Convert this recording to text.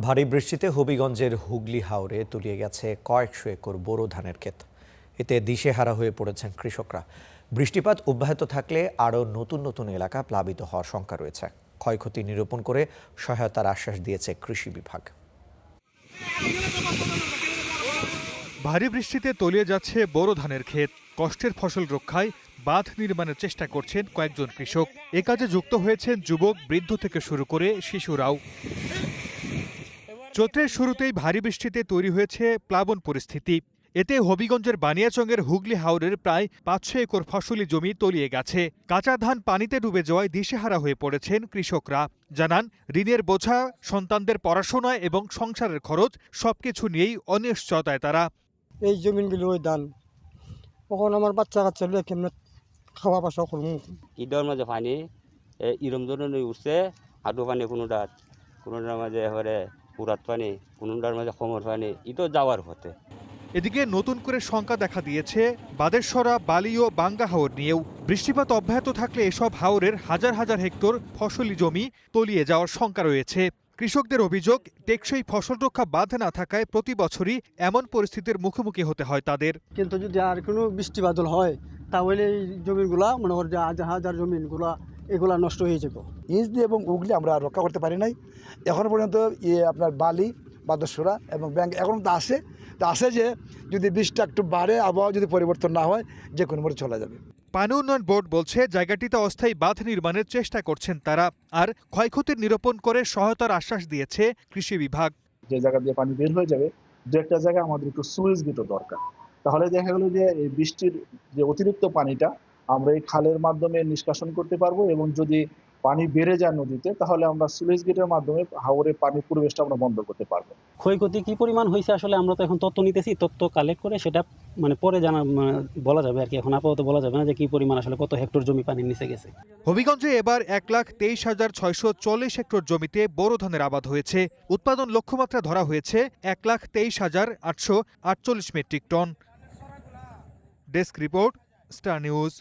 ভারী বৃষ্টিতে হবিগঞ্জের হুগলি হাওরে তলিয়ে গেছে কয়েকশো একর বোরো ধানের ক্ষেত। এতে দিশেহারা হয়ে পড়েছেন কৃষকরা। বৃষ্টিপাত অব্যাহত থাকলে আরও নতুন নতুন এলাকা প্লাবিত হওয়ার শঙ্কা রয়েছে। ক্ষয়ক্ষতি নিরূপণ করে সহায়তার আশ্বাস দিয়েছে কৃষি বিভাগ। ভারী বৃষ্টিতে তলিয়ে যাচ্ছে বোরো ধানের ক্ষেত। কষ্টের ফসল রক্ষায় বাঁধ নির্মাণের চেষ্টা করছেন কয়েকজন কৃষক। এ কাজে যুক্ত হয়েছেন যুবক, বৃদ্ধ থেকে শুরু করে শিশুরাও। চৈত্রের শুরুতেই ভারী বৃষ্টিতে তৈরি হয়েছে প্লাবন পরিস্থিতি। এতে হবিগঞ্জের বানিয়াচংয়ের হুগলি হাওরের প্রায় 500 একর ফসলি জমি তলিয়ে গেছে। কাঁচা ধান পানিতে ডুবে যাওয়ায় দিশেহারা হয়ে পড়েছেন কৃষকরা। জানান, ঋণের বোঝা, সন্তানদের পড়াশোনা এবং সংসারের খরচ সবকিছু নিয়েই অনিশ্চয়তায় তারা। এই জমিনগুলো ওই ধান, তখন আমার বাচ্চা কাচ্চা কেমন খাওয়া বাসা করবো। ঈদের মাঝে পানি ইরম ধরনের উঠছে, হাঁটু পানি কোনোটার মাঝে এবারে পুরাত পানি, কোনোটার মাঝে কোমর পানি, ইটো যাওয়ার পথে। এদিকে নতুন করে শঙ্কা দেখা দিয়েছে বাদেশ্বরা, বালি ও বাঙ্গা হাওর নিয়েও। বৃষ্টিপাত অব্যাহত থাকলে এসব হাওরের হাজার হাজার হেক্টর ফসলি জমি তলিয়ে যাওয়ার শঙ্কা রয়েছে। কৃষকদের অভিযোগ, টেকসই ফসল রক্ষা বাঁধ না থাকায় প্রতি বছরই এমন পরিস্থিতির মুখোমুখি হতে হয় তাদের। কিন্তু যদি আর কোনো বৃষ্টি বাদল হয় তাহলে এই জমিগুলা মনে করেন যে হাজার হাজার জমিনগুলা এগুলা নষ্ট হয়ে যাবে। ইঞ্চদি এবং উগলি আমরা রক্ষা করতে পারি নাই এখন পর্যন্ত। আপনার বালি, বাদেশ্বরা এবং ব্যাংক এখন তো আসে যে যদি বৃষ্টিটা একটু বাড়ে, আবহাওয়া যদি পরিবর্তন না হয়, যে কোনো মতো চলে যাবে। পানি উন্নয়ন বোর্ড বলছে জায়গাটিতে অস্থায়ী বাঁধ নির্মাণের চেষ্টা করছেন তারা। আর ক্ষয়ক্ষতির নিরূপণ করে সহায়তার আশ্বাস দিয়েছে কৃষি বিভাগ। যে জায়গা দিয়ে পানি বের হয়ে যাবে, দু একটা জায়গায় আমাদের একটু সুইচ গেটও দরকার। তাহলে দেখা গেল যে এই বৃষ্টির যে অতিরিক্ত পানিটা আমরা এই খালের মাধ্যমে নিষ্কাশন করতে পারবো, এবং যদি পানি বেড়ে যায় নদীতে, তাহলে আমরা সুইচ গেটের মাধ্যমে হাওরে পানির পরিবেশটা আমরা বন্ধ করতে পারবো। ক্ষয়ক্ষতি কি পরিমাণ হয়েছে আসলে আমরা তো এখন তথ্য নিতেছি, তথ্য কালেক্ট করে সেটা পরে বলা যাবে আর কি। এখন আপাতত বলা যাবে না যে কি পরিমাণ আসলে কত হেক্টর জমি পানির নিচে গেছে। হবিগঞ্জে এবার 1,23,644 হেক্টর জমিতে বোরো ধানের আবাদ হয়েছে। উৎপাদন লক্ষ্যমাত্রা ধরা হয়েছে 1,23,848 metric ton. Desk report, star news.